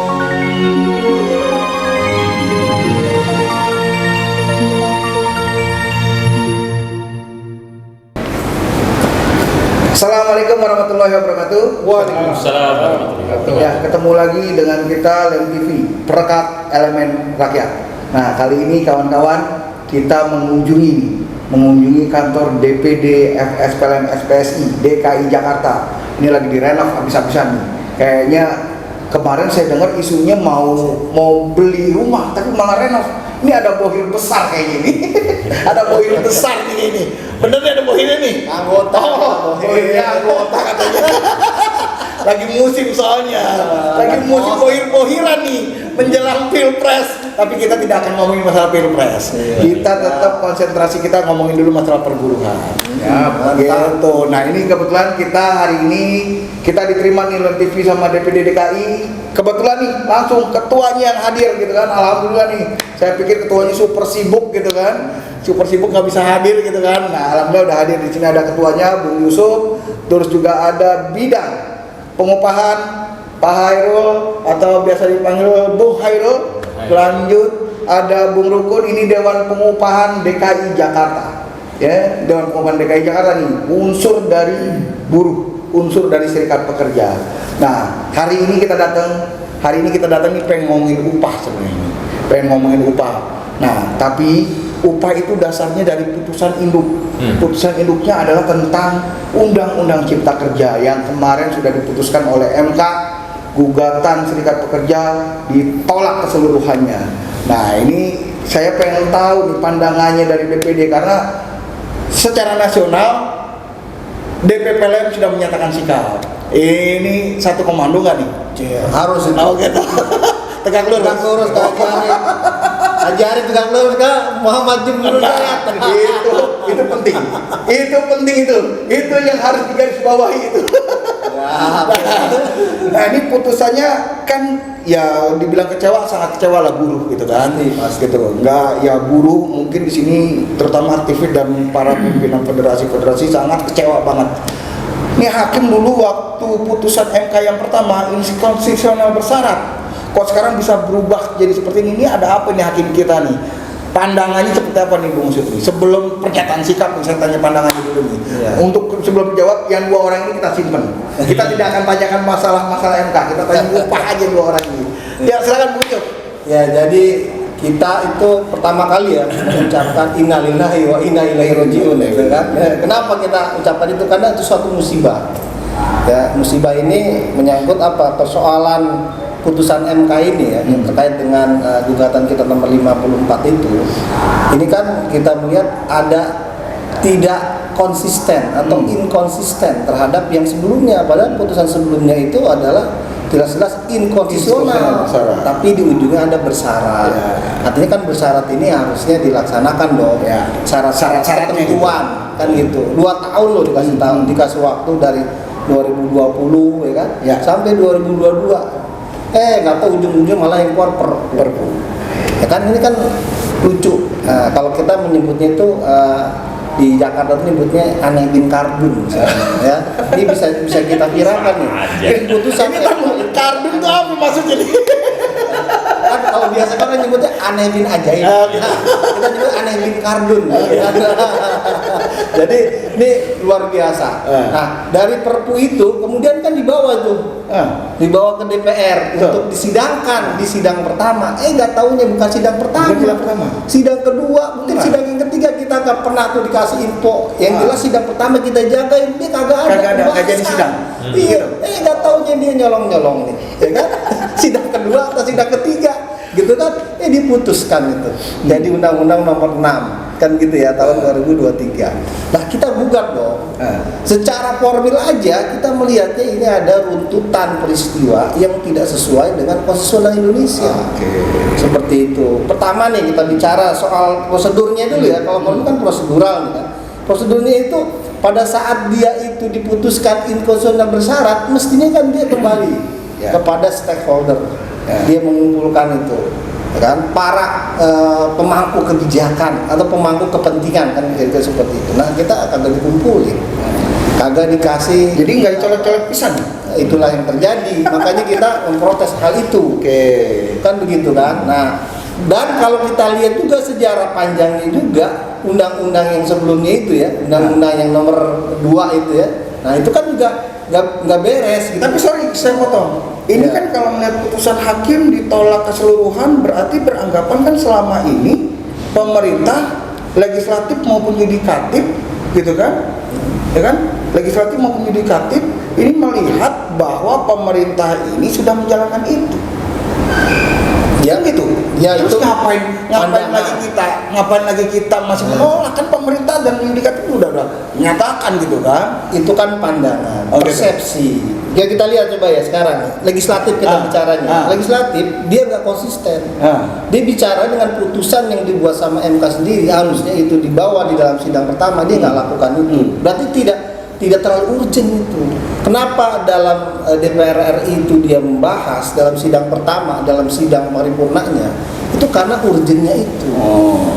Assalamualaikum warahmatullahi wabarakatuh. Waalaikumsalam warahmatullahi wabarakatuh. Ya, ketemu lagi dengan kita Lem TV, perekat elemen rakyat. Nah, kali ini kawan-kawan kita mengunjungi kantor DPD FSPLM SPSI DKI Jakarta. Ini lagi direnov habis-habisan nih. Kayaknya kemarin saya dengar isunya mau beli rumah tapi malah renov. Ini ada bohir besar kayak gini. Ada bohir besar nih ini. Bener nih ada bohirnya nih. Anggota. Bohirnya anggota katanya. Lagi musim soalnya. Lagi musim bohir-bohiran nih menjelang Pilpres. Tapi kita tidak akan ngomongin masalah Pilpres. Kita tetap konsentrasi kita ngomongin dulu masalah perburuan. Ya, gitu. Nah, ini kebetulan kita hari ini kita diterima nih Lem TV sama DPD DKI. Kebetulan nih langsung ketuanya yang hadir gitu kan. Alhamdulillah nih. Saya pikir ketuanya super sibuk gitu kan. Super sibuk nggak bisa hadir gitu kan. Nah, alhamdulillah udah hadir. Di sini ada ketuanya Bung Yusuf, terus juga ada bidang pengupahan Pak Hairul atau biasa dipanggil Bung Hairul. Lanjut ada Bung Rukun, ini Dewan Pengupahan DKI Jakarta. Ya, Dewan Pengupahan DKI Jakarta nih unsur dari buruh, unsur dari serikat pekerja. Nah, hari ini kita datang nih pengen ngomongin upah sebenarnya. Pengen ngomongin upah. Nah, tapi upah itu dasarnya dari putusan induk. Putusan induknya adalah tentang Undang-Undang Cipta Kerja yang kemarin sudah diputuskan oleh MK. Gugatan serikat pekerja ditolak keseluruhannya. Nah, ini saya pengen tahu nih pandangannya dari DPD karena secara nasional DPPLM sudah menyatakan sikap. Ini satu komando nggak nih? Harus itu. Oh gitu. Tegak lurus Kak. Ajari tegak lurus Kak. Muhammad Jumhur Rakyat. Itu penting. Itu yang harus digarisbawahi itu. Nah, ini putusannya kan ya dibilang kecewa, sangat kecewa lah buruh gitu kan. Pasti gitu. Enggak ya buruh mungkin di sini terutama aktivis dan para pimpinan federasi sangat kecewa banget. Ini hakim dulu waktu putusan MK yang pertama inkonstitusional bersyarat. Kok sekarang bisa berubah jadi seperti ini? Ini ada apa nih hakim kita nih? Pandangannya seperti apa nih Bung Sutri? Sebelum pernyataan sikap, saya tanya pandangannya dulu nih. Ya. Untuk sebelum dijawab, yang dua orang ini kita simpen. Kita tidak akan tanyakan masalah-masalah MK. Kita tanya upah aja dua orang ini. Ya silakan Bung Sutri. Ya, jadi kita itu pertama kali ya mengucapkan innalillahi wa inna ilaihi rajiun ya kan. Kenapa kita ucapkan itu? Karena itu suatu musibah. Ya, musibah ini menyangkut apa? Persoalan putusan MK ini ya yang terkait dengan gugatan kita nomor 54 itu. Ini kan kita melihat ada tidak konsisten atau inkonsisten terhadap yang sebelumnya, padahal putusan sebelumnya itu adalah jelas-jelas inkonstitusional, tapi di ujungnya ada bersyarat. Artinya kan bersyarat ini harusnya dilaksanakan dong. Syarat-syarat ketentuan kan gitu. 2 tahun loh dikasih waktu dari 2020 ya kan sampai 2022. Nggak tahu ujung-ujung malah yang keluar perpu. Ya kan ini kan lucu. Nah, kalau kita menyebutnya itu di Jakarta itu nyebutnya aneh bin kardun misalnya, ya. Ini bisa kita kirakan nih. Putusan kardun itu apa maksudnya? Kan kalau biasa kan nyebutnya aneh bin ajaib. Kita nyebut aneh bin kardun. Jadi ini luar biasa. Nah, dari perpu itu kemudian kan dibawa ke DPR untuk disidangkan di sidang pertama. Nggak taunya bukan sidang pertama. Sidang kedua, mungkin sidang yang ketiga kita nggak pernah tuh dikasih info. Yang jelas sidang pertama kita jagain, dia kagak ada. Kagak jadi sidang. Iya, nggak taunya dia nyolong nih, ya kan? Sidang kedua atau sidang ketiga, gitu kan? Diputuskan itu. Jadi Undang-Undang Nomor 6 kan gitu ya tahun 2023. Nah, kita gugat dong. Secara formil aja kita melihatnya ini ada runtutan peristiwa yang tidak sesuai dengan konstitusional Indonesia. Seperti itu. Pertama nih kita bicara soal prosedurnya dulu ya. Kalau ini kan prosedural nih kan. Prosedurnya itu pada saat dia itu diputuskan inkonstitusional bersyarat, mestinya kan dia kembali kepada stakeholder. Dia mengumpulkan itu. Kan para pemangku kebijakan atau pemangku kepentingan kan kira-kira seperti itu. Nah, kita akan dikumpulin, kagak dikasih. Jadi nggak dicolek-colek pisan. itulah yang terjadi. Makanya kita memprotes hal itu. Oke. Kan begitu kan. Nah, dan kalau kita lihat juga sejarah panjangnya juga undang-undang yang sebelumnya itu ya, undang-undang yang nomor 2 itu ya. Nah, itu kan juga nggak beres gitu. Tapi sorry, saya potong. Ini kan kalau melihat putusan hakim ditolak keseluruhan, berarti beranggapan kan selama ini pemerintah, legislatif maupun yudikatif, gitu kan? Ya kan? Legislatif maupun yudikatif ini melihat bahwa pemerintah ini sudah menjalankan itu. Ya gitu. Ya, terus itu ngapain lagi kita masih menolak? Kan pemerintah dan yudikatif udah menyatakan gitu kan? Itu kan pandangan, persepsi. Ya kita lihat coba ya sekarang legislatif kita bicaranya. Legislatif dia nggak konsisten. Dia bicara dengan putusan yang dibuat sama MK sendiri, harusnya itu dibawa di dalam sidang pertama, dia nggak lakukan itu. Berarti tidak terlalu urgent itu. Kenapa dalam DPR RI itu dia membahas dalam sidang pertama, dalam sidang paripurnanya? Itu karena urgennya itu.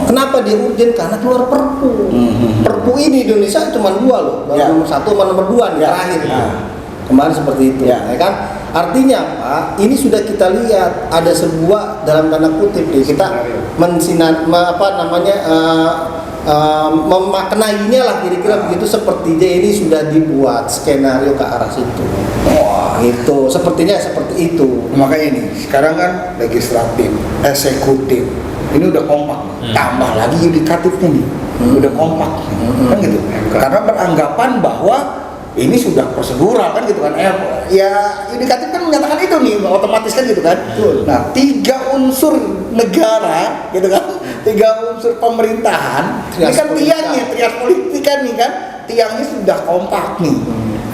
Kenapa dia urgen? Karena keluar Perpu. Perpu ini Indonesia cuma 2 loh, baru nomor 1 sama nomor 2 nih terakhir. Kemarin seperti itu, ya kan? Artinya Pak, ini sudah kita lihat ada sebuah dalam tanda kutip nih, kita memaknainya lah kira-kira begitu, sepertinya ini sudah dibuat skenario ke arah situ. Wah, itu sepertinya seperti itu. Makanya ini sekarang kan legislatif, eksekutif ini udah kompak, tambah lagi yudikatifnya nih, udah kompak, kan gitu. Karena beranggapan bahwa ini sudah prosedural kan gitu kan, ya yudikatif kan menyatakan itu nih, otomatis kan gitu kan. Nah, 3 unsur negara gitu kan, 3 unsur pemerintahan, ini kan tiangnya, trias politik kan nih kan, tiangnya sudah kompak nih.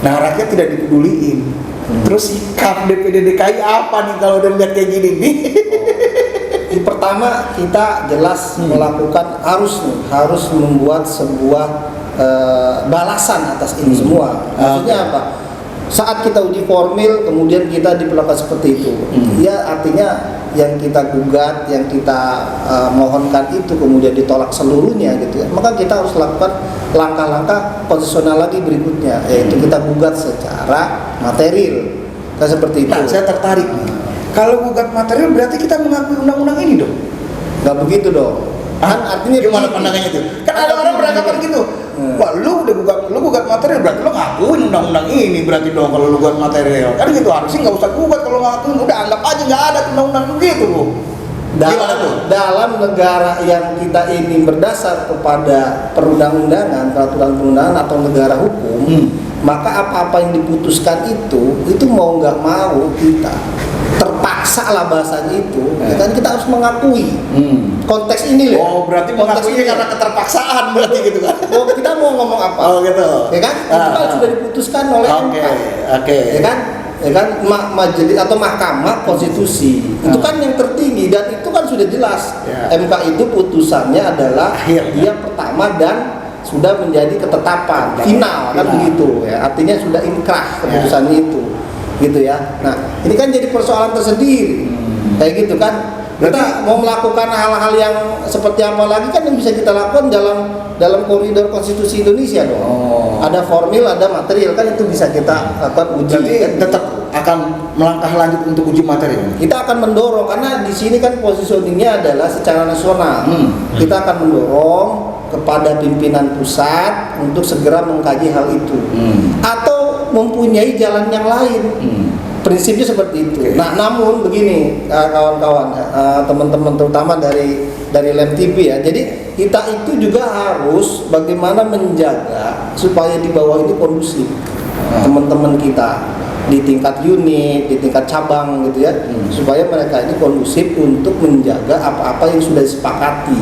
Nah, rakyat tidak dipeduliin. Terus sikap DPD DKI apa nih kalau udah lihat kayak gini nih? Pertama kita jelas melakukan harus membuat sebuah balasan atas ini semua. Maksudnya apa? Saat kita uji formil kemudian kita diperlakukan seperti itu, ya artinya yang kita gugat, yang kita mohonkan itu kemudian ditolak seluruhnya gitu ya. Maka kita harus lakukan langkah-langkah konstitusional lagi berikutnya, yaitu kita gugat secara material. Kan seperti itu. Nah, saya tertarik nih. Kalau gugat material berarti kita mengakui undang-undang ini dong? Nggak begitu dong. Kan artinya gimana pandangannya itu? Kan ada orang beranggapan gitu. Wah, lu gugat material berarti lu ngakuin undang-undang ini berarti dong kalau lu gugat material. Kan gitu, harusnya nggak usah gugat kalau ngakuin, udah anggap aja nggak ada undang-undang begitu loh. Dalam negara yang kita ini berdasar kepada perundang-undangan, peraturan perundangan atau negara hukum, maka apa-apa yang diputuskan itu mau nggak mau kita terpaksa lah bahasanya itu, ya kan kita harus mengakui konteks ini loh. Oh, berarti mengakuinya karena keterpaksaan berarti gitu kan? Oh, kita mau ngomong apa? Oh gitu. Ya kan? Itu kan sudah diputuskan oleh MK. Ya kan? Ya kan majelis atau Mahkamah Konstitusi itu kan yang tertinggi dan itu kan sudah jelas. MK itu putusannya adalah dia pertama dan sudah menjadi ketetapan final kan begitu ya. Artinya sudah inkrah keputusannya itu. Gitu ya. Nah, ini kan jadi persoalan tersendiri. Kayak gitu kan. Kita mau melakukan hal-hal yang seperti apa lagi kan yang bisa kita lakukan dalam koridor konstitusi Indonesia dong. Ada formil, ada material kan itu bisa kita lakukan uji. Jadi kan tetap akan melangkah lanjut untuk uji material. Kita akan mendorong karena di sini kan positioningnya adalah secara nasional. Kita akan mendorong kepada pimpinan pusat untuk segera mengkaji hal itu. Atau mempunyai jalan yang lain. Prinsipnya seperti itu. Nah, namun begini kawan-kawan, teman-teman terutama dari Lem TV ya. Jadi kita itu juga harus bagaimana menjaga supaya di bawah ini kondusif. Teman-teman kita di tingkat unit, di tingkat cabang gitu ya, supaya mereka ini kondusif untuk menjaga apa-apa yang sudah disepakati.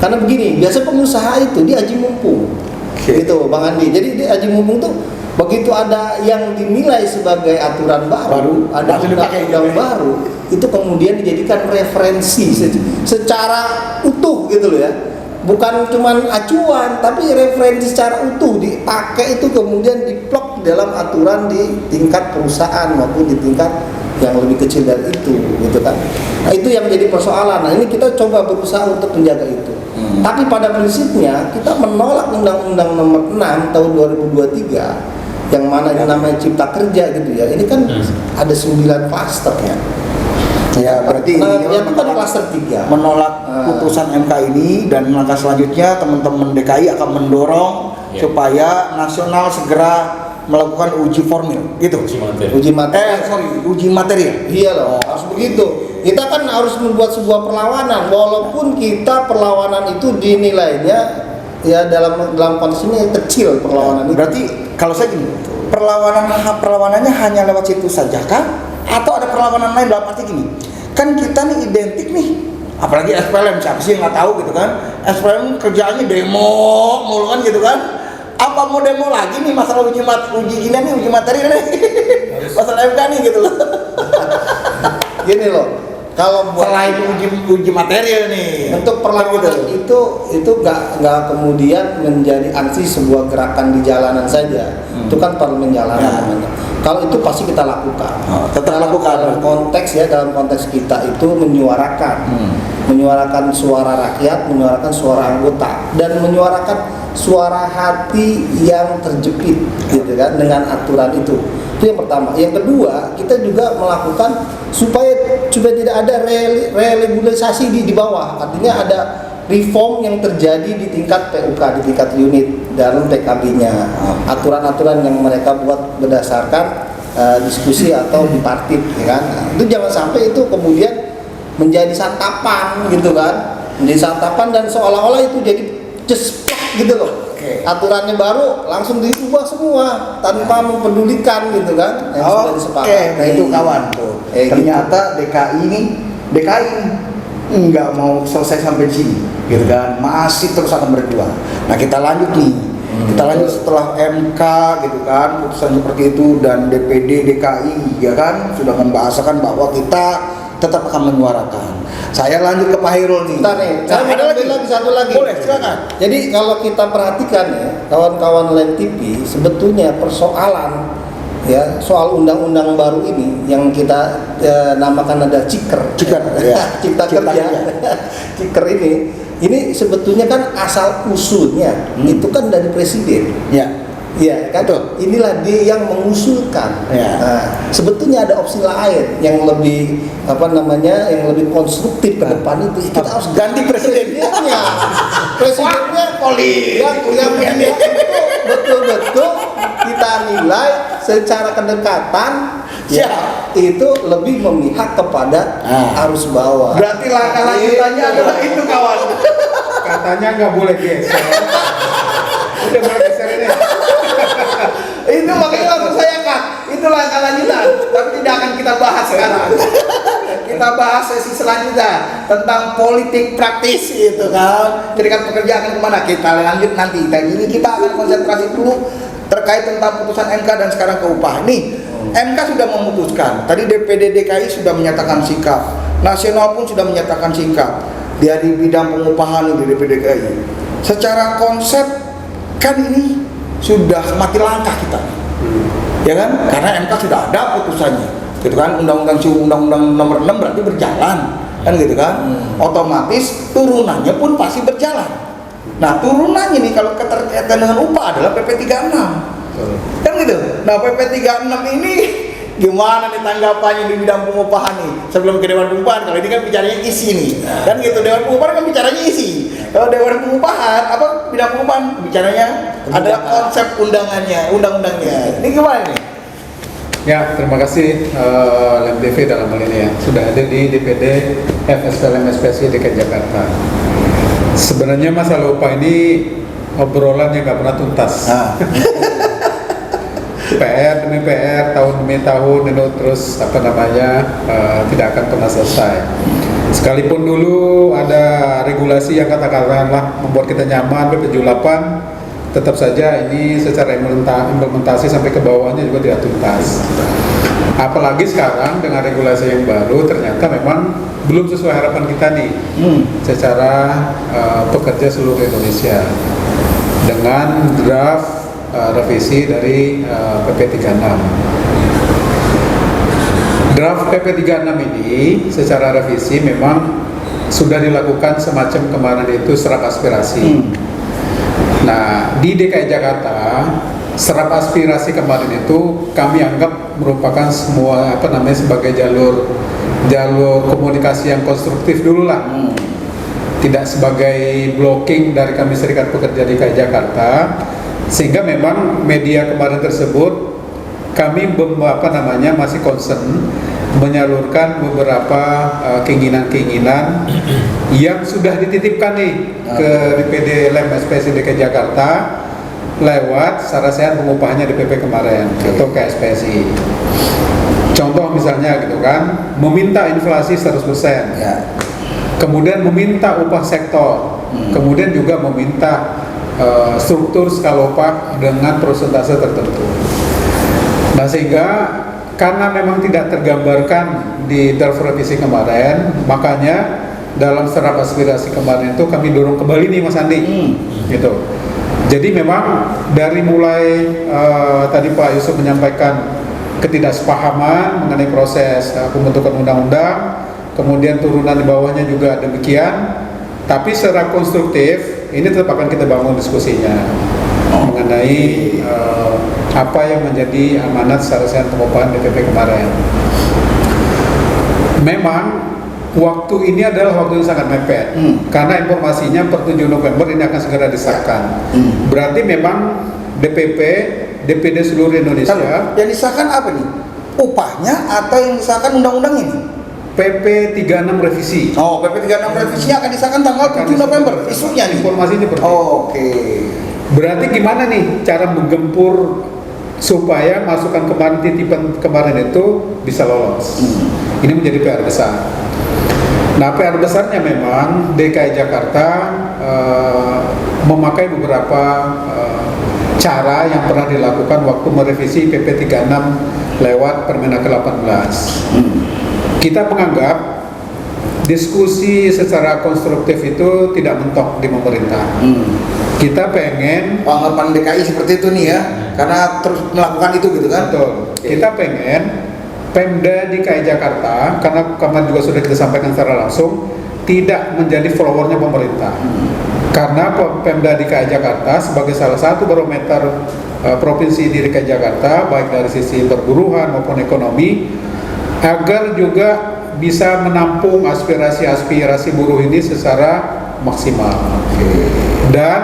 Karena begini, biasa pengusaha itu dia aji mumpung. Gitu, Bang Andi. Jadi dia aji mumpung tuh begitu ada yang dinilai sebagai aturan baru ada undang-undang baru, itu kemudian dijadikan referensi secara utuh gitu loh ya. Bukan cuman acuan, tapi referensi secara utuh dipakai itu kemudian diplok dalam aturan di tingkat perusahaan maupun di tingkat yang lebih kecil dari itu, gitu kan. Nah, itu yang menjadi persoalan. Nah, ini kita coba berusaha untuk menjaga itu. Tapi pada prinsipnya kita menolak Undang-Undang Nomor 6 tahun 2023 yang mana ini namanya cipta kerja gitu ya. Ini kan ada 9 klasternya. Ya, berarti yang itu kan klaster 3. menolak putusan MK ini, dan langkah selanjutnya teman-teman DKI akan mendorong supaya nasional segera melakukan uji formil gitu. Uji materi. Uji material. Iya loh, harus begitu. Kita kan harus membuat sebuah perlawanan, walaupun kita perlawanan itu dinilainya ya dalam konteks ini kecil perlawanan itu. Berarti kalau saya gini, perlawanannya hanya lewat situ saja kan? Atau ada perlawanan lain dalam arti gini? Kan kita nih identik nih, apalagi SPLM, siapa sih yang nggak tahu gitu kan? SPLM kerjaannya demo mulu kan gitu kan? Apa mau demo lagi nih masalah uji materi nih? Masalah MK nih gitu loh. Gini loh, kalau buat Selain uji material nih, untuk perlawanan itu nggak kemudian menjadi aksi sebuah gerakan di jalanan saja. Itu kan parlemen jalanan namanya. Kalau itu pasti kita lakukan. Tetap lakukan. Dalam konteks kita itu menyuarakan suara rakyat, menyuarakan suara anggota, dan menyuarakan suara hati yang terjepit, gitu kan, dengan aturan itu. Itu yang pertama. Yang kedua, kita juga melakukan supaya tidak ada regulasi di bawah. Artinya ada reform yang terjadi di tingkat PUK, di tingkat unit dalam PKB-nya. Aturan-aturan yang mereka buat berdasarkan diskusi atau bipartit, ya kan. Itu jangan sampai itu kemudian menjadi santapan gitu kan. Menjadi santapan dan seolah-olah itu jadi cesplak gitu loh. Aturannya baru langsung diubah semua tanpa mempedulikan gitu kan yang sudah disepakati. Nah itu kawan tuh. Ternyata DKI nggak mau selesai sampai sini, gitu kan? Masih terus akan berjuang. Nah kita lanjut nih. Kita lanjut setelah MK gitu kan, putusan seperti itu, dan DPD DKI ya kan sudah membahasakan bahwa kita tetap akan menyuarakan. Saya lanjut ke Pak Hairul nih. Bentar nih, saya ada lagi satu lagi. Boleh, silakan. Jadi kalau kita perhatikan ya, kawan-kawan Land TV, sebetulnya persoalan ya soal undang-undang baru ini yang kita namakan ada Ciker ya. Cipta Kerja. Ciker ini sebetulnya kan asal usulnya itu kan dari presiden. Iya kan? Inilah dia yang mengusulkan. Nah, sebetulnya ada opsi lain yang lebih yang lebih konstruktif ke depan itu. Kita harus ganti presidennya. Presidennya yang betul-betul kita nilai secara kedekatan itu lebih memihak kepada arus bawah. Berarti langkah lanjutannya adalah itu kawan. Katanya nggak boleh geser. Udah boleh geser ini. Itu makanya langsung saya cut. Itu langkah lanjutan, tapi tidak akan kita bahas sekarang. Kita bahas sesi selanjutnya tentang politik praktis itu kan. Serikat pekerja akan kemana? Kita lanjut nanti. Dan ini kita akan konsentrasi dulu terkait tentang putusan MK dan sekarang ke upah. Nih, MK sudah memutuskan. Tadi DPD DKI sudah menyatakan sikap. Nasional pun sudah menyatakan sikap. Dia di bidang pengupahan di DPD DKI. Secara konsep kan ini sudah mati langkah kita, ya kan? Karena MK sudah ada putusannya, gitu kan? Undang-undang nomor 6 berarti berjalan, kan gitu kan? Otomatis turunannya pun pasti berjalan. Nah turunannya nih kalau keterkaitan dengan upah adalah PP 36, kan gitu. Nah PP 36 ini gimana nih tanggapannya di bidang pengupahan nih sebelum ke Dewan Pengupahan? Kalau ini kan bicaranya isi nih, kan gitu. Dewan Pengupahan kan bicaranya isi. Kalau Dewan Pengupahan bidang pengupahan bicaranya ada konsep undang-undangnya. Ini gimana nih? Ya, terima kasih Land TV dalam hal ini ya sudah ada di DPD FSPLM SPSI DKI Jakarta. Sebenarnya masalah upah ini obrolan yang nggak pernah tuntas. PR demi PR, tahun demi tahun itu terus tidak akan pernah selesai. Sekalipun dulu ada regulasi yang katakanlah membuat kita nyaman PP 78, tetap saja ini secara implementasi sampai ke bawahnya juga tidak tuntas. Apalagi sekarang dengan regulasi yang baru ternyata memang belum sesuai harapan kita nih secara pekerja seluruh Indonesia dengan draft revisi dari PP 36. Draft PP 36 ini secara revisi memang sudah dilakukan semacam kemarin itu serap aspirasi. Nah, di DKI Jakarta serap aspirasi kemarin itu kami anggap merupakan semua sebagai jalur komunikasi yang konstruktif dulu lah. Tidak sebagai blocking dari kami Serikat Pekerja DKI Jakarta, sehingga memang media kemarin tersebut kami masih concern menyalurkan beberapa keinginan-keinginan yang sudah dititipkan nih ke DPD LEM SPSI DKI Jakarta lewat sarasehan pengupahannya DPP kemarin atau KSPSI. Contoh misalnya gitu kan, meminta inflasi 100%. Kemudian meminta upah sektor, kemudian juga meminta struktur skala upah dengan persentase tertentu. Nah, sehingga karena memang tidak tergambarkan di draft revisi kemarin, makanya dalam serap aspirasi kemarin itu kami dorong kembali nih Mas Andi, gitu. Jadi memang dari mulai tadi Pak Yusuf menyampaikan ketidaksepahaman mengenai proses pembentukan undang-undang, kemudian turunan di bawahnya juga demikian, tapi secara konstruktif ini tetap akan kita bangun diskusinya mengenai apa yang menjadi amanat sarasehan pengupahan DPP kemarin. Memang waktu ini adalah waktu yang sangat mepet, karena informasinya per 7 November ini akan segera disahkan. Berarti memang DPD seluruh Indonesia. Yang disahkan apa nih? Upahnya atau yang disahkan undang-undang ini? PP 36 revisi. Oh, PP 36 revisinya akan disahkan tanggal 7 November. Isunya nih. Informasinya seperti itu. Oke. Berarti gimana nih cara menggempur supaya masukan titipan kemarin itu bisa lolos? Ini menjadi PR besar. Nah, PR besarnya memang DKI Jakarta memakai beberapa cara yang pernah dilakukan waktu merevisi PP 36 lewat Permenaker 18. Kita menganggap diskusi secara konstruktif itu tidak mentok di pemerintah. Kita pengen anggapan DKI seperti itu nih ya, karena terus melakukan itu gitu kan? Betul. Kita pengen Pemda DKI Jakarta, karena kemarin juga sudah kita sampaikan secara langsung, tidak menjadi followernya pemerintah. Karena Pemda DKI Jakarta sebagai salah satu barometer provinsi di DKI Jakarta, baik dari sisi perburuhan maupun ekonomi, agar juga bisa menampung aspirasi-aspirasi buruh ini secara maksimal. Dan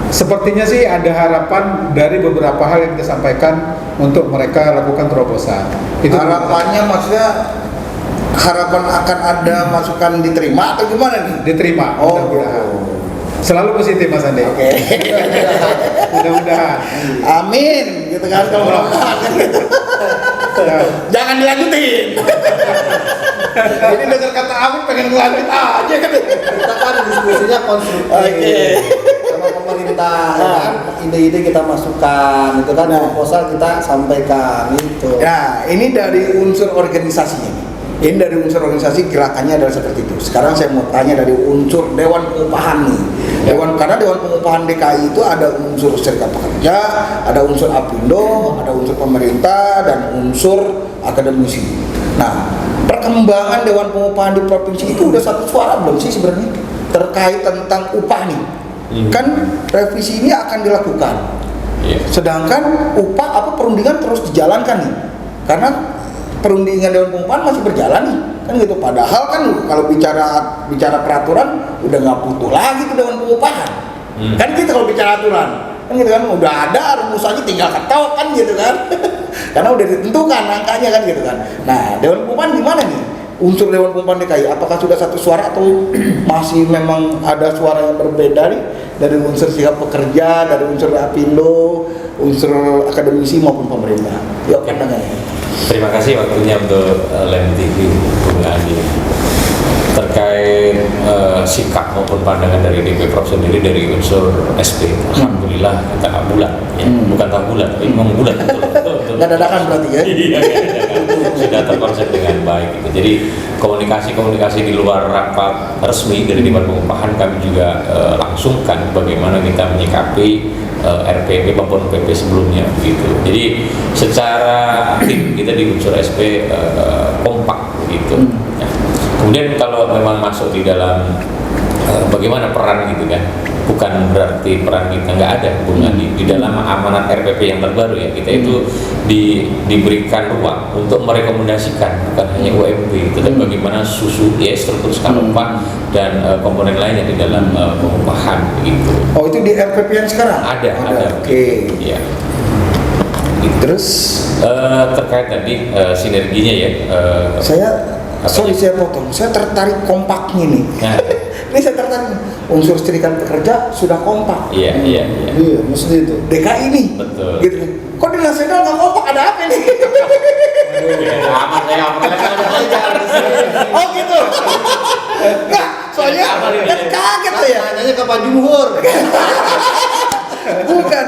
sepertinya sih ada harapan dari beberapa hal yang kita sampaikan untuk mereka lakukan terobosan. Itu harapannya maksudnya harapan akan ada masukan diterima atau gimana nih? Diterima. Oh, mudah-mudahan. Selalu positif Mas Andi. Oke. Mudah-mudahan. Amin, gitu kan kalau mudah-mudahan gitu. Jangan dilanjutin. Ini dengar kata amin pengen ngelanjut aja kan. Kita kan diskusinya konstruktif. Oke. Sama pemerintah, ya kan? Ide-ide kita masukkan, itu kan proposal kita sampaikan itu. Nah, ini dari unsur organisasinya nih. Ini dari unsur organisasi gerakannya adalah seperti itu. Sekarang saya mau tanya dari unsur Dewan Pengupahan nih. Karena Dewan Pengupahan DKI itu ada unsur Serikat Pekerja, ada unsur Apindo, ada unsur pemerintah, dan unsur akademisi. Nah, perkembangan Dewan Pengupahan di provinsi itu udah satu suara belum sih sebenarnya terkait tentang upah nih? Kan revisi ini akan dilakukan. Sedangkan upah perundingan terus dijalankan nih. Karena perundingan Dewan Pengupahan masih berjalan nih, kan gitu. Padahal kan kalau bicara peraturan udah nggak butuh lagi ke Dewan Pengupahan. Kan gitu kalau bicara aturan, kan gitu kan udah ada rumusannya tinggal ketok kan gitu kan. Karena udah ditentukan angkanya kan gitu kan. Nah, Dewan Pengupahan gimana nih? Unsur Dewan Pengupahan DKI apakah sudah satu suara atau masih memang ada suara yang berbeda nih dari unsur Serikat Pekerja, dari unsur Apindo, unsur akademisi maupun pemerintah? Yuk pandangannya. Terima kasih waktunya untuk LEM TV Bung Andi. Terkait sikap maupun pandangan dari DP Prop sendiri dari unsur SP, alhamdulillah kita bulat, ya. Bukan tak bulat, tapi memang bulat betul. Nggak dadakan berarti ya? Iya, sudah terkonsep dengan baik. Gitu. Jadi komunikasi di luar rapat resmi dari Dewan Pengupahan kami juga langsungkan bagaimana kita menyikapi RPP maupun PP sebelumnya gitu. Jadi secara aktif kita di unsur SP kompak gitu. Nah, kemudian kalau memang masuk di dalam bagaimana peran gitu kan, bukan berarti peran kita nggak ada, Bung Andi. Di dalam amanat RPP yang terbaru ya, kita itu diberikan ruang untuk merekomendasikan bukan hanya UMP, tetapi bagaimana susu, ya struktur skala upah dan komponen lainnya di dalam pengupahan gitu. Oh, itu di RPP yang sekarang? Ada. Oke. Ya. Terus Terkait tadi sinerginya ya. Saya potong. Saya tertarik kompaknya nih. Nah, Ini saya tertarik. Unsur serikat pekerja sudah kompak. iya. Iya, maksudnya itu. DKI nih. Betul. Gitu. Kok di nasional nggak kompak? Ada apa nih? Aman saya nggak pernah. Oh gitu. Nggak, soalnya kan kaget saya. Nanya ke Pak Jumhur. Bukan.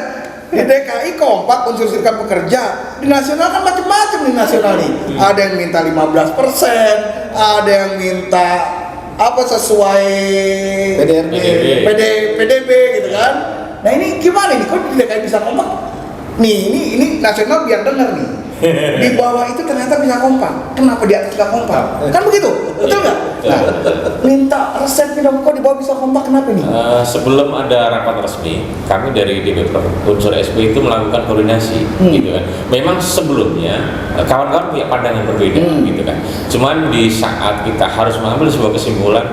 Di DKI kompak unsur serikat pekerja. Di nasional kan macam-macam di nasional nih. Ada yang minta 15%, ada yang minta apa sesuai PDB gitu kan. Nah ini gimana nih? Kok di DKI bisa kompak? Nih ini nasional biar dengar nih. Di bawah itu ternyata bisa kompak. Kenapa di atas nggak kompak? Kan begitu, betul nggak? Nah, minta resep minum kok di bawah bisa kompak, kenapa nih? Sebelum ada rapat resmi, kami dari DPPR unsur SP itu melakukan koordinasi, gitu kan. Memang sebelumnya kawan-kawan punya pandangan berbeda, gitu kan. Cuman di saat kita harus mengambil sebuah kesimpulan,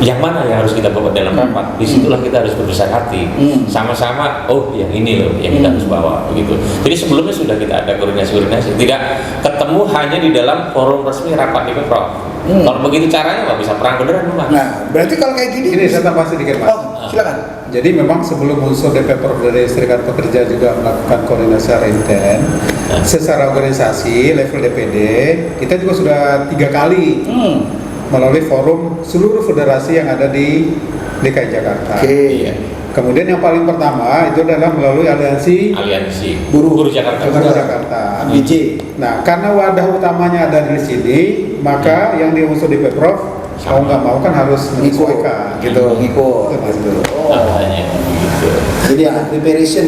yang mana yang harus kita bawa dalam rapat, disitulah kita harus berbesar hati, sama-sama. Oh, yang ini loh yang kita harus bawa, begitu. Jadi sebelumnya sudah kita ada koordinasi, tidak ketemu hanya di dalam forum resmi rapat DPPR. Kalau begitu caranya nggak bisa perang beneran, Mas. Nah, berarti kalau kayak gini. Ini saya tambah sedikit, Mas. Oh, silakan. Jadi memang sebelum unsur DPPR dari Serikat Pekerja juga melakukan koordinasi secara intent, secara organisasi level DPD kita juga sudah 3 kali melalui forum seluruh federasi yang ada di DKI Jakarta. Oke. Kemudian yang paling pertama itu adalah melalui aliansi Buruh Jakarta. Jakarta. ABJ. Nah, karena wadah utamanya ada di sini, maka yang diunsur di Pemprov mau nggak mau kan harus menyesuaikan. Ngikut. Namanya gitu. Jadi preparation.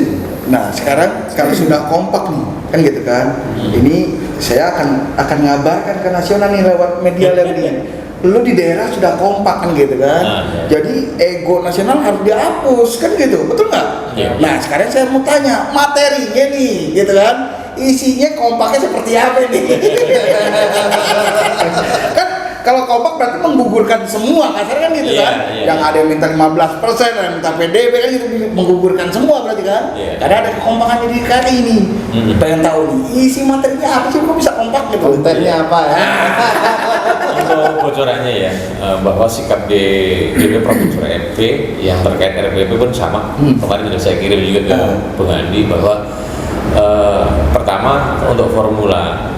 Nah, sekarang kalau sudah kompak nih, kan gitu kan. Ini saya akan ngabarkan ke nasional nih lewat media nih. Lu di daerah sudah kompak kan gitu kan. Jadi ego nasional harus dihapus kan gitu. Betul nggak? Iya. Nah, sekarang saya mau tanya materinya nih, gitu kan. Isinya kompaknya seperti apa nih? Kan kalau kompak berarti menggugurkan semua, kasarnya kan gitu kan. Yang ada yang minta 15%, yang minta PDB kan gitu, menggugurkan semua berarti kan. Karena ada kekompakan di kali ini. Pengen tahu nih, isi materinya apa sih, kok bisa kompak gitu? Kontennya apa ya? Untuk bocorannya ya, bahwa sikap di DPPR unsur RP yang terkait RPP pun sama. Kemarin sudah saya kirim juga ke Bung Andi bahwa pertama untuk formula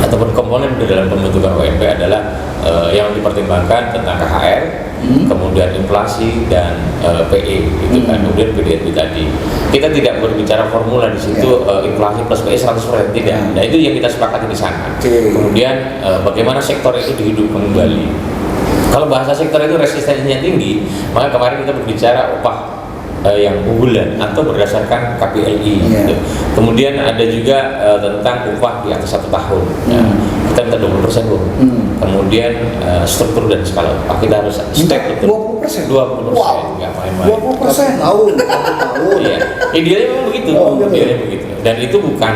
ataupun komponen di dalam pembentukan UMP adalah yang dipertimbangkan tentang KHR, kemudian inflasi dan PE itu kan, kemudian PDRB tadi. Kita tidak berbicara formula di situ inflasi plus PE 100% tidak. Nah, itu yang kita sepakati di sana. Kemudian bagaimana sektor itu dihidupkan kembali. Kalau bahasa sektor itu resistensinya tinggi, maka kemarin kita berbicara upah yang unggulan atau berdasarkan KPLI. Gitu. Kemudian ada juga tentang upah di atas 1 tahun. Kita minta 20%, Bu. Kemudian struktur dan skala upah kita harus step itu 20%. 20%. Wow. Nggak main-main. 20%. Tahun. Iya. Idealnya memang begitu. Idealnya begitu. Dan itu bukan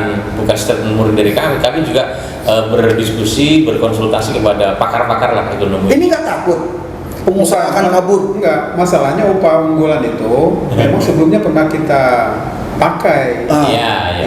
statement murni dari kami. Kami juga berdiskusi, berkonsultasi kepada pakar-pakar lah ekonomi. Ini nggak takut pengusaha akan kabur? Enggak, masalahnya upah unggulan itu memang sebelumnya pernah kita pakai.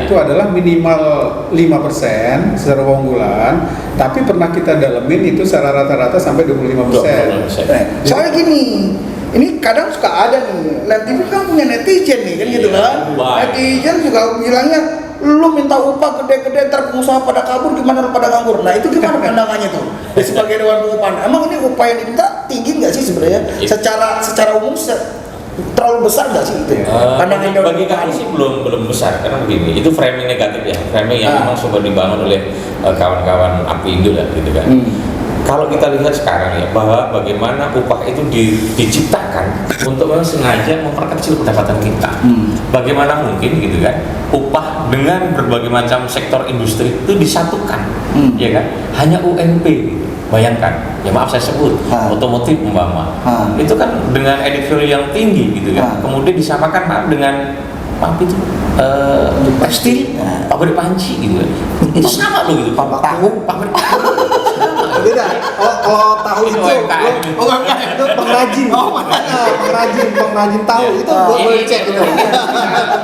Itu adalah minimal 5% secara upah unggulan, tapi pernah kita dalemin itu secara rata-rata sampai 25%. Soalnya gini, ini kadang suka ada nih, netizen kan punya netizen nih kan gitu kan. Netizen juga bilangnya, lu minta upah gede-gede, ntar pengusaha pada kabur, gimana lu pada nganggur? Nah itu gimana pandangannya tuh sebagai Dewan Pengupahan? Emang ini upah yang diminta tinggi nggak sih sebenarnya? Secara umum terlalu besar nggak sih itu? Pandangan Dewan Bagi kami sih belum besar, karena begini, itu framing negatif ya, framing yang memang coba dibangun oleh kawan-kawan Apindo lah gitu kan. Kalau kita lihat sekarang ya, bahwa bagaimana upah itu diciptakan untuk sengaja memperkecil pendapatan kita. Bagaimana mungkin gitu kan, upah dengan berbagai macam sektor industri itu disatukan, ya kan? Hanya UMP gitu. bayangkan, ya maaf saya sebut, otomotif umpama, itu kan dengan added value yang tinggi gitu kan, kemudian disamakan maaf dengan apa itu tekstil, pabrik panci gitu kan, itu sama loh gitu, pabrik tahu, beda. Kalau tahu itu pengrajin, pengrajin tahu itu boleh cek itu.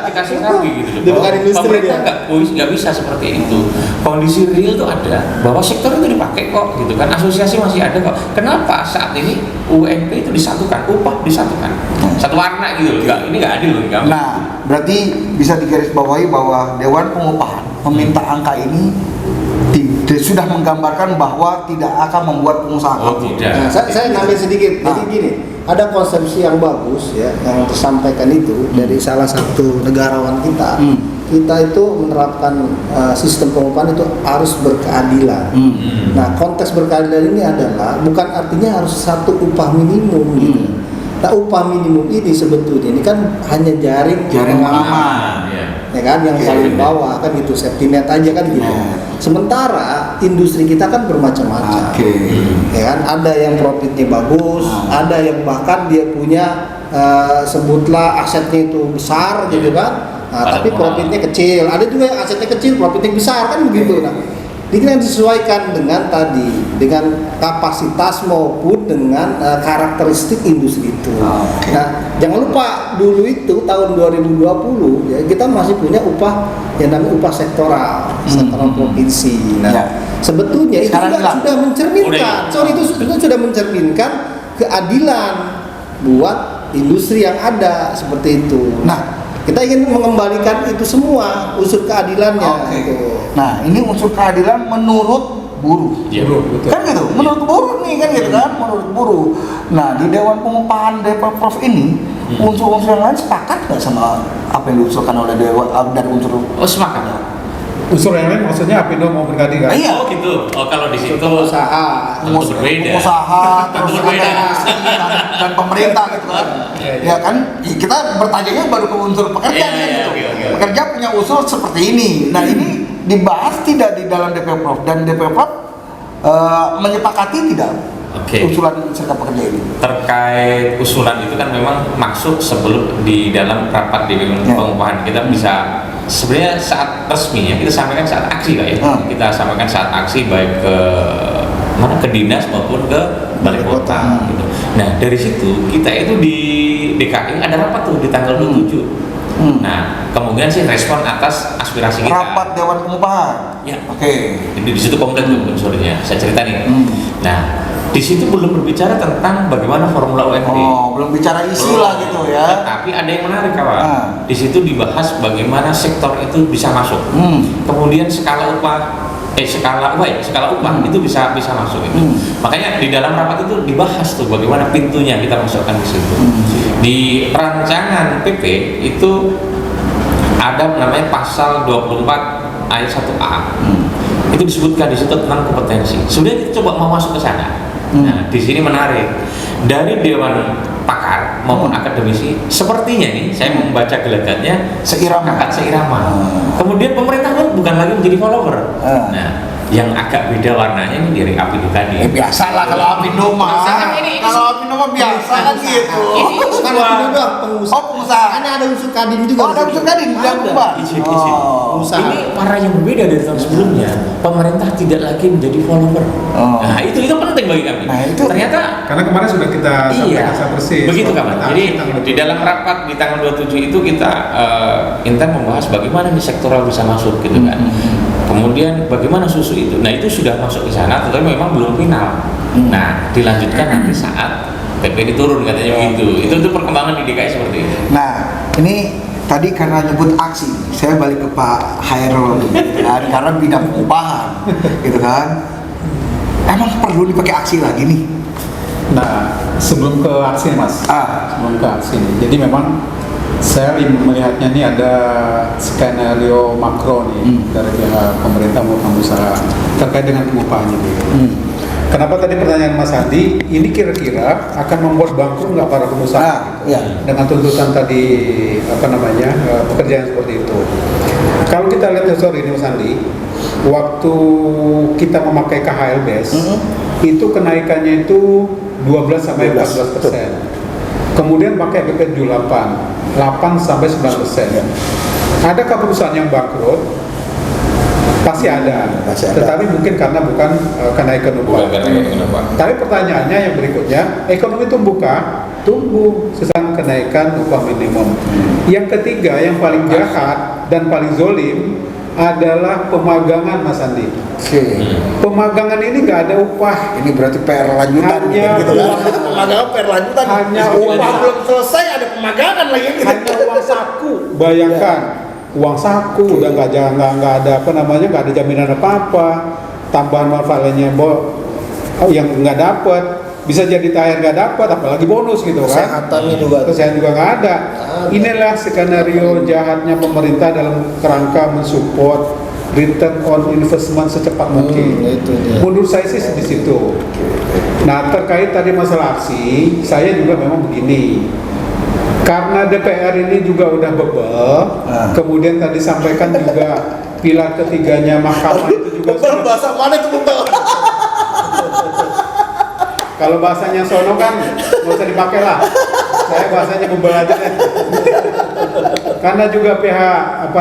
Kita sikapi gitu loh. Dia bukan industri dia. Nggak bisa seperti itu. Kondisi real itu ada bahwa sektor itu dipakai kok gitu kan. Asosiasi masih ada kok. Kenapa saat ini UMP itu disatukan, upah disatukan, satu warna gitu loh. Ini nggak adil loh. Nah, berarti bisa digarisbawahi bahwa Dewan Pengupahan meminta angka ini sudah menggambarkan bahwa tidak akan membuat pengusaha kabur. Nah, saya nambah sedikit. Jadi gini, ada konsepsi yang bagus ya yang tersampaikan itu dari salah satu negarawan kita. Kita itu menerapkan sistem pengupahan itu harus berkeadilan. Nah, konteks berkeadilan ini adalah bukan artinya harus satu upah minimum gitu. Nah, upah minimum ini sebetulnya ini kan hanya jaring pengaman, ya kan, yang paling bawah kan gitu, safety net aja kan gitu. Sementara industri kita kan bermacam-macam, ya kan, ada yang profitnya bagus, ada yang bahkan dia punya sebutlah asetnya itu besar gitu kan, tapi profitnya kecil. Ada juga yang asetnya kecil, profitnya besar kan begitu. Nah, ini kan disesuaikan dengan dengan kapasitas maupun dengan karakteristik industri itu. Nah, jangan lupa dulu itu tahun 2020 ya kita masih punya upah yang namanya upah sektoral provinsi. Nah, sebetulnya itu sudah mencerminkan, itu sudah mencerminkan keadilan buat industri yang ada seperti itu. Nah, kita ingin mengembalikan itu semua unsur keadilannya. Gitu. Nah, ini unsur keadilan menurut buruh. Betul. Kan gitu, menurut buruh nih kan gitu kan, menurut buruh. Nah, di Dewan Pengupahan DPPROV ini unsur-unsur yang lain sepakat nggak sama apa yang diusulkan oleh Dewan dan unsur? Sepakat. Unsur yang lain maksudnya Apindo mau berkati kan? Iya. Oh gitu. Oh kalau di situ usaha berbeda. Usaha terus Berbeda. dan pemerintah gitu kan. Ya kan kita bertanyanya baru ke unsur pekerja gitu. Pekerja punya usul seperti ini. Nah, ini dibahas tidak di dalam DPPROV dan DPPROV menyepakati tidak usulan serikat pekerja ini? Terkait usulan itu kan memang masuk sebelum di dalam rapat di pengupahan. Kita bisa sebenarnya saat resmi ya kita sampaikan saat aksi lah ya. Kita sampaikan saat aksi baik ke dinas maupun ke balai kota gitu. Nah, dari situ kita itu di DKI ada rapat tuh di tanggal 27. Nah, kemungkinan sih respon atas aspirasi kita. Rapat Dewan Pengupahan. Ya. Jadi di situ komplit tuh unsurnya. Saya cerita nih. Nah, di situ belum berbicara tentang bagaimana formula UMP. Belum bicara isi lah gitu ya. Tapi ada yang menarik kawan. Di situ dibahas bagaimana sektor itu bisa masuk. Kemudian skala upah itu bisa masuk itu. Makanya di dalam rapat itu dibahas tuh bagaimana pintunya kita masukkan di situ. Di rancangan PP itu ada namanya pasal 24 ayat 1A. Itu disebutkan di situ tentang kompetensi. Sudah kita coba mau masuk ke sana. Nah, di sini menarik. Dari Dewan Pakar maupun akademisi, sepertinya nih saya membaca gelagatnya seirama. Kemudian pemerintah pun bukan lagi menjadi follower. Nah, yang agak beda warnanya ini dari Apindo tadi. Biasalah kalau Apindo mah. Kalau Apindo mah biasa kan gitu. Kan Apindo doang pengusaha. Pengusaha. Kan ada unsur kadin juga. Ada unsur kadin yang berubah. Izin. Pengusaha. Ini warna yang berbeda dari tahun sebelumnya. Pemerintah tidak lagi menjadi follower. Nah, itu penting bagi kami. Nah, itu ternyata karena kemarin sudah kita sampaikan secara persis. Begitu kawan. Jadi di dalam rapat di tanggal 27 itu kita intens membahas bagaimana nih sektoral bisa masuk gitu kan. Kemudian bagaimana susu itu. Nah, itu sudah masuk ke sana, tetapi memang belum final. Nah, dilanjutkan nanti saat PP diturun katanya begitu. Itu perkembangan di DKI seperti itu. Nah, ini tadi karena nyebut aksi, saya balik ke Pak Hairul gitu kan, karena bidang pengupahan gitu kan. Emang perlu dipakai aksi lagi nih? Nah, sebelum ke aksi Mas, sebelum ke aksi nih. Jadi memang saya melihatnya nih ada skenario makro nih dari pihak pemerintah maupun usaha terkait dengan pengupahan ini. Kenapa tadi pertanyaan Mas Andi, ini kira-kira akan membuat bangkrut nggak para pengusaha dengan tuntutan tadi pekerjaan seperti itu? Kalau kita lihat histori ini Mas Andi, waktu kita memakai KHL base itu kenaikannya itu 12 sampai 14%. Kemudian pakai PP 8 sampai 9%. Adakah perusahaan yang bangkrut? Pasti ada. Tetapi mungkin karena bukan kenaikan upah. Tapi pertanyaannya yang berikutnya, ekonomi tumbuh kah? Tumbuh sesuai kenaikan upah minimum. Yang ketiga, yang paling jahat dan paling zolim adalah pemagangan, Mas Andi. Pemagangan ini nggak ada upah. Ini berarti PR lanjutan gitu kan? Pemagangan PR lanjutan. Hanya upah belum selesai ada pemagangan lagi. Hanya uang saku. Bayangkan, uang saku udah nggak ada nggak ada jaminan apa-apa. Tambahan manfaatnya yang nggak dapat. Bisa jadi tayar nggak dapat, apalagi bonus gitu kan? Kesehatan juga nggak ada. Inilah skenario jahatnya pemerintah dalam kerangka mensupport return on investment secepat mungkin. Menurut saya sih di situ. Nah, terkait tadi masalah aksi, saya juga memang begini. Karena DPR ini juga udah bebel, kemudian tadi sampaikan juga pilar ketiganya mahkamah itu juga bahasa mana itu bebel? Kalau bahasanya sono kan nggak usah dipakai lah. Saya bahasanya bebel aja deh. Karena juga pihak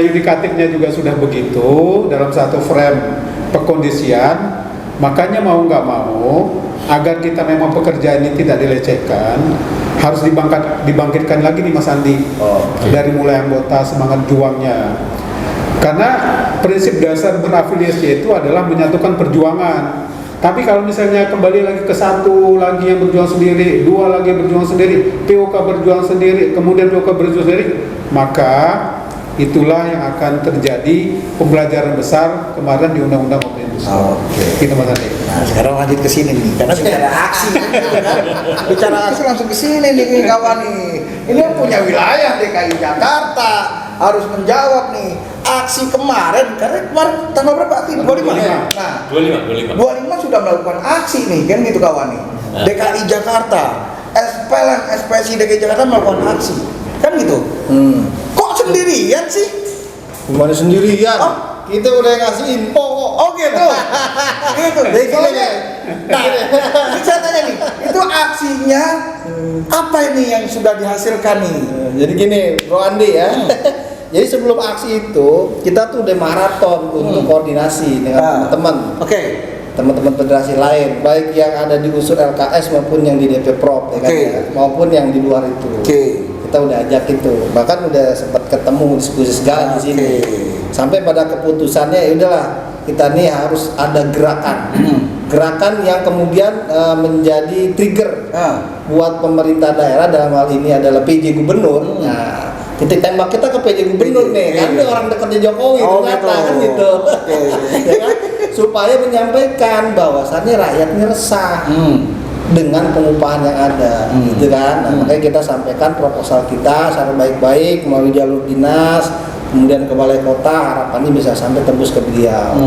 yudikatifnya juga sudah begitu dalam satu frame pekondisian, makanya mau nggak mau agar kita memang pekerjaan ini tidak dilecehkan, harus dibangkitkan lagi nih Mas Andi. Dari mulai anggota semangat juangnya. Karena prinsip dasar berafiliasi itu adalah menyatukan perjuangan. Tapi kalau misalnya kembali lagi ke satu lagi yang berjuang sendiri, dua lagi yang berjuang sendiri, POK berjuang sendiri, kemudian POK berjuang sendiri, maka itulah yang akan terjadi pembelajaran besar kemarin di Undang-Undang Omnibus Law. Gitu Mas Andi. Nah, sekarang lanjut ke sini nih, karena bicara aksi. Bicara aksi langsung ke sini nih kawan nih. Ini yang punya wilayah DKI Jakarta harus menjawab nih. Aksi kemarin, karena kemarin tanggal berapa? 25. Nah, 25 sudah melakukan aksi nih, kan gitu kawan nih. DKI Jakarta, SPSI DKI Jakarta melakukan aksi, kan gitu. Kok sendirian sih? Gimana sendirian? Kita udah ngasih info kok. Oh gitu. Gitu. Nah, saya tanya nih, itu aksinya apa ini yang sudah dihasilkan nih? Jadi gini, Bro Andi ya. Jadi sebelum aksi itu kita tuh udah maraton untuk koordinasi dengan teman-teman. Teman-teman federasi lain, baik yang ada di unsur LKS maupun yang di DP Prop, ya kan, ya, maupun yang di luar itu. Kita udah ajak itu, bahkan udah sempat ketemu diskusi segala di sini. Sampai pada keputusannya ya udahlah, kita nih harus ada gerakan. Gerakan yang kemudian menjadi trigger buat pemerintah daerah, dalam hal ini adalah PJ Gubernur. Nah, titik tembak kita ke PJ Gubernur nih, kan dia orang dekatnya Jokowi, ternyata kan gitu. Ya kan? Supaya menyampaikan bahwasannya rakyatnya resah dengan pengupahan yang ada, gitu kan. Nah, makanya kita sampaikan proposal kita secara baik-baik melalui jalur dinas, kemudian ke balai kota, harapannya bisa sampai tembus ke beliau.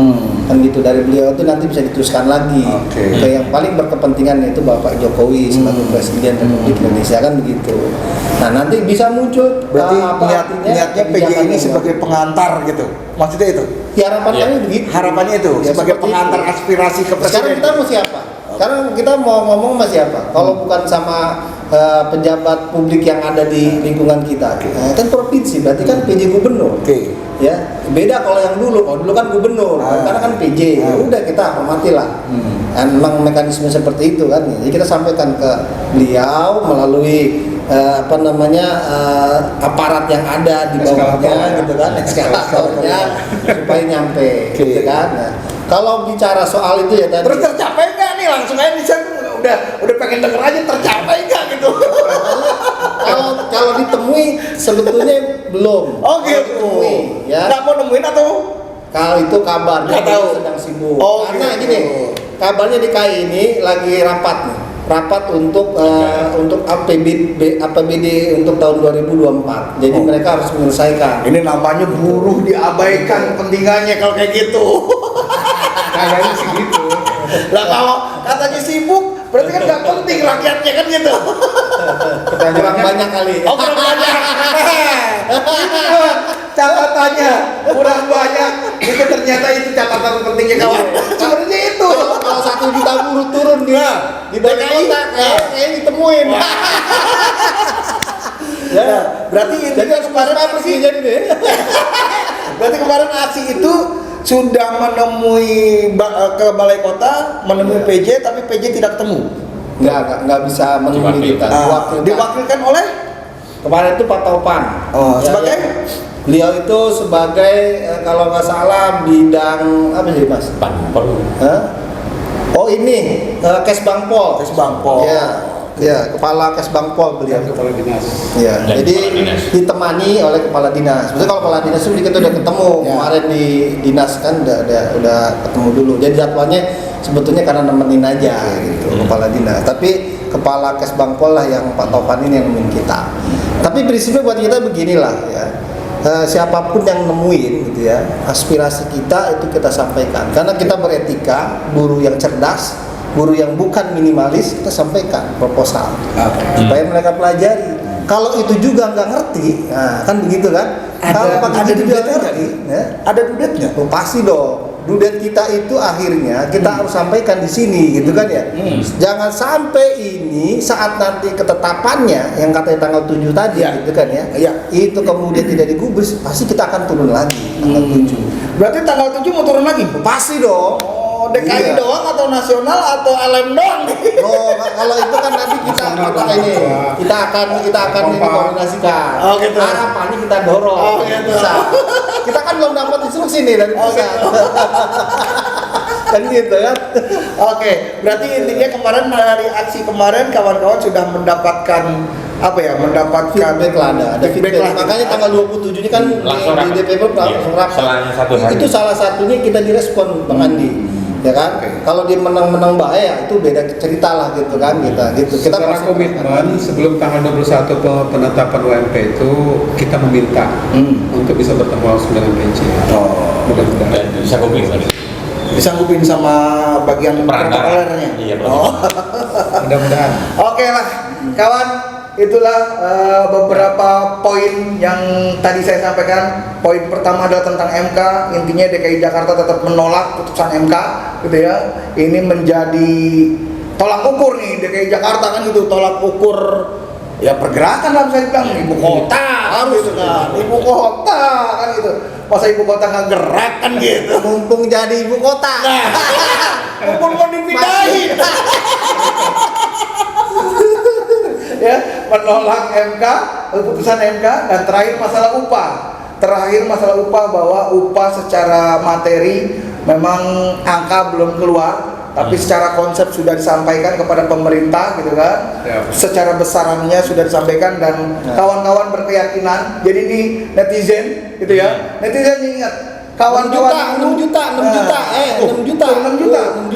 Kan gitu, dari beliau itu nanti bisa diteruskan lagi ke yang paling berkepentingan, yaitu Bapak Jokowi sebagai Presiden Republik Indonesia, kan begitu. Nah, nanti bisa muncul berarti niatnya PJ ini sebagai pengantar gitu, maksudnya itu? Ya, harapannya begitu. Harapannya itu ya, sebagai pengantar itu. Aspirasi ke Presiden. Sekarang kita mau siapa? Sekarang kita mau ngomong sama siapa? Kalau bukan sama pejabat publik yang ada di lingkungan kita. Kan provinsi, berarti kan PJ Gubernur. Ya, beda kalau yang dulu. Kalau dulu kan gubernur, karena kan PJ. Ya udah, kita hormatilah. Memang mekanisme seperti itu kan. Jadi kita sampaikan ke beliau melalui aparat yang ada di bawahnya, gitu kan, eskalatornya, supaya nyampe, gitu kan. Nah, kalau bicara soal itu ya tadi. Terus tercapai nggak nih? Langsung aja nih, saya udah pengen denger aja, tercapai nggak gitu? Kalau ditemui sebetulnya belum. Oh gitu. Ya. Nggak mau nemuin atau? Kalau itu kabar, nggak tahu. Sedang sibuk. Karena gini, kabarnya di KAI ini lagi rapat untuk APBD untuk tahun 2024. Jadi mereka harus menyelesaikan. Ini namanya buruh diabaikan kepentingannya kalau kayak gitu. Kayaknya sih gitu. Lah kalau katanya sibuk, berarti kan nggak penting rakyatnya, kan gitu. Kurang banyak kali. Oh, kurang banyak. Catatannya kurang banyak. Itu ternyata itu catatan pentingnya kawan. Sebenarnya itu. Kalau 1 juta buruh turun di balai kota, kayak ditemuin. Ya, berarti Jadi harus kemarin bersih jadi deh. berarti kemarin aksi itu sudah menemui ke balai kota, menemui PJ, tapi PJ tidak ketemu. Nggak bisa menemui kita. Diwakilkan oleh Kemarin itu Pak Topan. sebagai beliau itu sebagai kalau nggak salah bidang apa sih Mas? Panpel. Oh ini Kesbangpol. Kesbangpol. Ya, kepala Kesbangpol beliau. Kepala dinas. Ya, Dan jadi kepala dinas. ditemani oleh kepala dinas. Maksudnya kalau kepala dinas itu kita udah ketemu kemarin di dinas kan udah ketemu dulu. Jadi jadwalnya sebetulnya karena nemenin aja gitu kepala dinas. Tapi kepala Kesbangpol lah yang Pak Topan ini yang nemenin kita. Tapi prinsipnya buat kita beginilah ya. Siapapun yang nemuin gitu ya, aspirasi kita itu kita sampaikan. Karena kita beretika, buruh yang cerdas, buruh yang bukan minimalis, kita sampaikan proposal supaya mereka pelajari. Kalau itu juga nggak ngerti, nah, kan begitu kan? Kalau pakai itu juga ngerti, ya? Ada dudetnya. Oh, pasti dong. Dudet kita itu akhirnya kita harus sampaikan di sini, gitu kan ya? Jangan sampai ini saat nanti ketetapannya yang katanya tanggal 7 tadi, gitu kan ya? Itu kemudian tidak digubris, pasti kita akan turun lagi tanggal 7. Berarti tanggal 7 mau turun lagi? Pasti dong. DKI doang atau nasional atau LM doang nih? Oh, kalau itu kan nanti kita akan ini koordinasikan. Oh, gitu. Harapannya kita dorong. Oh, gitu. Bisa. Kita kan belum dapat instruksi nih dari pusat. Kan gitu kan. Oke, berarti intinya kemarin dari aksi kemarin kawan-kawan sudah mendapatkan apa ya? Mendapatkan Feedback lah, ada feedback. lah. Makanya tanggal 27 ini kan Langsung di rapat. DPP langsung rapat. Selang 1 hari. Itu salah satunya kita direspon Bang Andi. Ya kan? Kalau dia menang bahaya itu beda cerita lah gitu kan kita gitu. Kita Secara pasti komitmen sebelum tanggal 21 penetapan UMP itu kita meminta untuk bisa bertemu langsung dengan PJ. Mudah-mudahan. Dan bisa kopi tadi. Disanggupin sama bagian Perantara. protokolernya. Iya, Mudah-mudahan. Oke lah, kawan, itulah beberapa poin yang tadi saya sampaikan. Poin pertama adalah tentang MK. Intinya DKI Jakarta tetap menolak putusan MK, gitu ya. Ini menjadi tolak ukur nih DKI Jakarta kan gitu, tolak ukur ya pergerakan lah bisa dibilang ibu kota harus kan, ibu kota kan gitu. Masa ibu kota nggak gerak kan gitu. mumpung jadi ibu kota. Mumpung mau dipindahin. Ya, menolak MK, putusan MK, dan terakhir masalah upah. Terakhir masalah upah, bahwa upah secara materi memang angka belum keluar, tapi secara konsep sudah disampaikan kepada pemerintah gitu kan. Secara besarannya sudah disampaikan dan kawan-kawan berkeyakinan. Jadi ini netizen gitu ya. Netizen ingat, kawan-kawan 6 juta.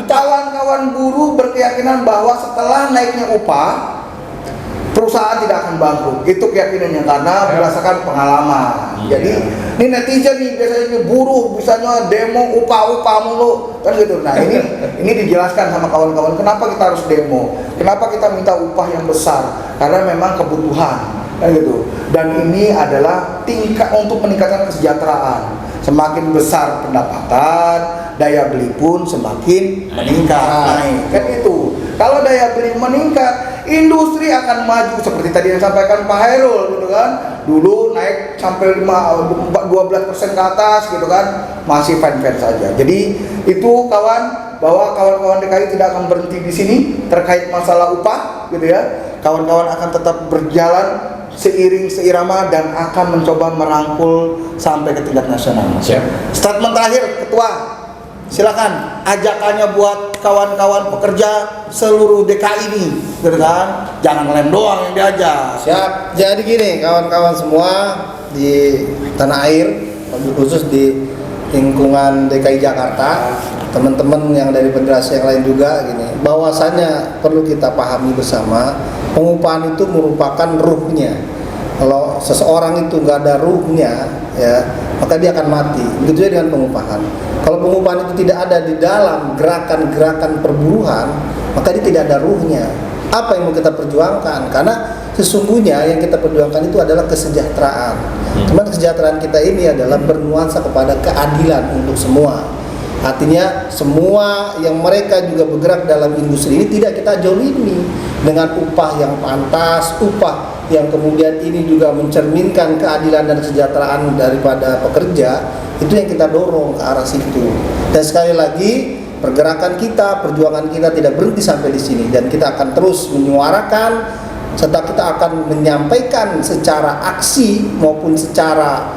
Kawan-kawan buruh berkeyakinan bahwa setelah naiknya upah perusahaan tidak akan bangkrut. Itu keyakinannya karena berdasarkan pengalaman. Jadi ini netizen nih biasanya buruh bisanya demo upah mulu kan gitu. Nah, ini dijelaskan sama kawan-kawan kenapa kita harus demo. Kenapa kita minta upah yang besar? Karena memang kebutuhan kan gitu. Dan ini adalah tingkat untuk meningkatkan kesejahteraan. Semakin besar pendapatan, daya beli pun semakin meningkat, naik. Kan itu. Kalau daya beli meningkat, industri akan maju seperti tadi yang disampaikan Pak Hairul gitu kan. Dulu naik sampai 12% ke atas gitu kan, masih fine-fine saja. Jadi itu kawan, bahwa kawan-kawan DKI tidak akan berhenti di sini terkait masalah upah gitu ya. Kawan-kawan akan tetap berjalan seirama dan akan mencoba merangkul sampai ke tingkat nasional. Siap. Statement terakhir Ketua, silakan ajakannya buat kawan-kawan pekerja seluruh DKI ini, gitu kan? Jangan lem doang yang diajak. Siap. Jadi gini kawan-kawan semua di tanah air, lebih khusus di lingkungan DKI Jakarta, teman-teman yang dari federasi yang lain juga gini, bahwasannya perlu kita pahami bersama, pengupahan itu merupakan ruhnya. Kalau seseorang itu nggak ada ruhnya, ya, maka dia akan mati. Begitu juga dengan pengupahan. Kalau pengupahan itu tidak ada di dalam gerakan-gerakan perburuhan, maka dia tidak ada ruhnya. Apa yang mau kita perjuangkan? Karena sesungguhnya yang kita perjuangkan itu adalah kesejahteraan. Cuman kesejahteraan kita ini adalah bernuansa kepada keadilan untuk semua. Artinya semua yang mereka juga bergerak dalam industri ini tidak kita jolimi dengan upah yang pantas, upah yang kemudian ini juga mencerminkan keadilan dan kesejahteraan daripada pekerja. Itu yang kita dorong ke arah situ. Dan sekali lagi pergerakan kita, perjuangan kita tidak berhenti sampai di sini, dan kita akan terus menyuarakan serta kita akan menyampaikan secara aksi maupun secara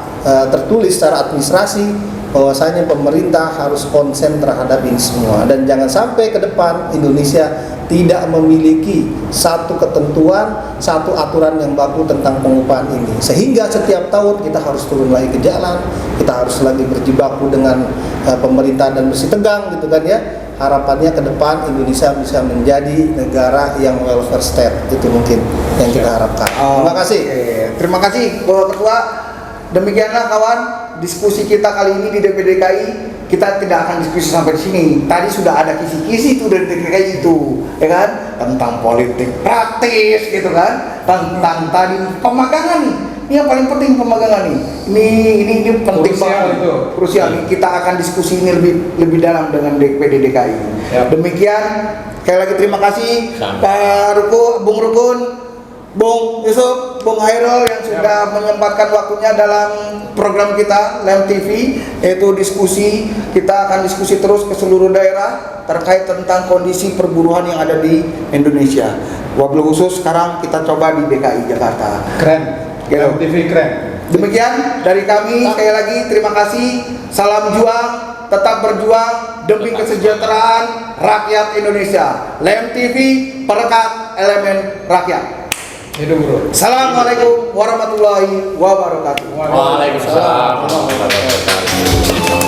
tertulis, secara administrasi, bahwasanya pemerintah harus konsen terhadap ini semua, dan jangan sampai ke depan Indonesia tidak memiliki satu ketentuan, satu aturan yang baku tentang pengupahan ini, sehingga setiap tahun kita harus turun lagi ke jalan, kita harus lagi berjibaku dengan pemerintah dan bersih tegang gitu kan ya. Harapannya ke depan Indonesia bisa menjadi negara yang welfare state, itu mungkin yang kita harapkan. Terima kasih. Terima kasih Bapak Ketua. Demikianlah kawan, diskusi kita kali ini di DPD DKI. Kita tidak akan diskusi sampai di sini. Tadi sudah ada kisi-kisi itu dari DKI itu, ya kan? Tentang politik praktis gitu kan? Tentang tadi pemagangan nih. Ini yang paling penting, pemagangan nih. Ini penting banget. Krusial nih. Kita akan diskusi ini lebih dalam dengan DPD DKI. Yap. Demikian, sekali lagi terima kasih Pak Ruko, Bung Rukun, Bung Yusuf, Bung Hairul yang sudah menyempatkan waktunya dalam program kita Lem TV, yaitu diskusi. Kita akan diskusi terus ke seluruh daerah terkait tentang kondisi perburuan yang ada di Indonesia. Wabil khusus sekarang kita coba di DKI Jakarta. Keren. Gitu. Lem TV keren. Demikian dari kami, sekali lagi terima kasih. Salam juang, tetap berjuang demi kesejahteraan rakyat Indonesia. Lem TV, perekat elemen rakyat. Hidup bro. Assalamualaikum warahmatullahi wabarakatuh. Waalaikumsalam warahmatullahi wabarakatuh.